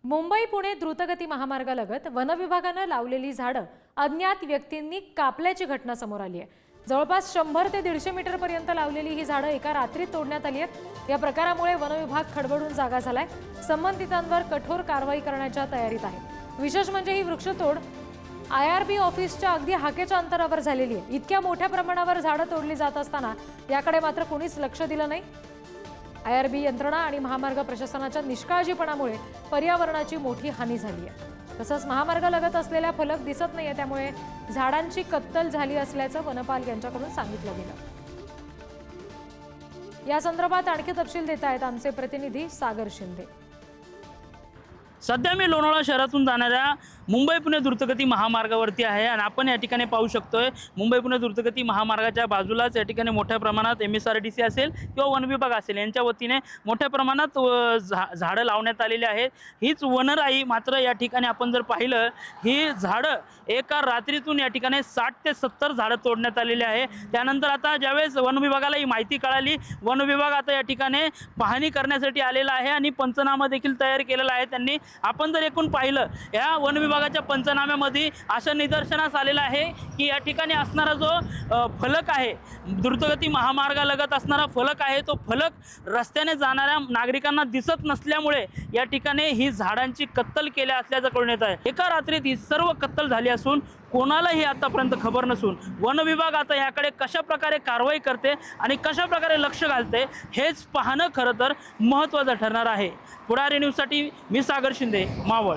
मुंबई पुणे द्रुतगती महामार्गालगत वनविभागानं लावलेली झाडं अज्ञात व्यक्तींनी कापल्याची घटना समोर आली आहे। जवळपास 100 ते 150 मीटर पर्यंत लावलेली ही झाडं एका रात्रीत तोडण्यात आली आहेत। या प्रकारामुळे वनविभाग खडबडून जागा झालाय। संबंधितांवर कठोर कारवाई करण्याच्या तयारीत आहे। विशेष म्हणजे ही वृक्षतोड IRB ऑफिसच्या अगदी हाकेच्या अंतरावर झालेली आहे। इतक्या मोठ्या प्रमाणावर झाडं तोडली जात असताना याकडे मात्र कोणीच लक्ष दिलं नाही। IRB यंत्रणा आणि महामार्ग प्रशासनाच्या निष्काळजीपणामुळे पर्यावरणाची मोठी हानी झाली आहे। तसंच महामार्गालगत असलेल्या फलक दिसत नाहीये, त्यामुळे झाडांची कत्तल झाली असल्याचं वनपाल यांच्याकडून सांगितलं गेलं। या संदर्भात आणखी तपशील देत आहेत आमचे प्रतिनिधी सागर शिंदे। सध्या मी लोणावळा शहरातून जाणाऱ्या मुंबई पुणे द्रुतगती महामार्गावरती आहे आणि आपण या ठिकाणी पाहू शकतोय मुंबई पुणे द्रुतगती महामार्गाच्या बाजूलाच या ठिकाणी मोठ्या प्रमाणात MSRDC असेल किंवा वन विभाग असेल यांच्या वतीने मोठ्या प्रमाणात झाडं लावण्यात आलेली आहेत। हीच वनराई मात्र या ठिकाणी आपण जर पाहिलं ही झाडं एका रात्रीतून या ठिकाणी 60 ते 70 झाडं तोडण्यात आलेली आहे। त्यानंतर आता ज्यावेळेस वन विभागाला ही माहिती कळाली, वन विभाग आता या ठिकाणी पाहणी करण्यासाठी आलेला आहे आणि पंचनामा देखील तयार केलेला आहे त्यांनी। आपण जर एकूण पाहिलं या वन विभागाच्या पंचनाम्यामध्ये असं निदर्शनास आलेलं आहे की या ठिकाणी असणारा जो फलक आहे, द्रुतगती महामार्गालगत असणारा फलक आहे, तो फलक रस्त्याने जाणाऱ्या नागरिकांना दिसत नसल्यामुळे या ठिकाणी ही झाडांची कत्तल केल्या असल्याचं कळून येत आहे। एका रात्रीत ही सर्व कत्तल झाली असून कोणालाही आतापर्यंत खबर नसून वन विभाग आता याकडे कशा प्रकारे कारवाई करते आणि कशा प्रकारे लक्ष घालते हेच पाहणं खरं तर महत्त्वाचं ठरणार आहे। पुढारी न्यूजसाठी मी सागर शिंदे, मावळ।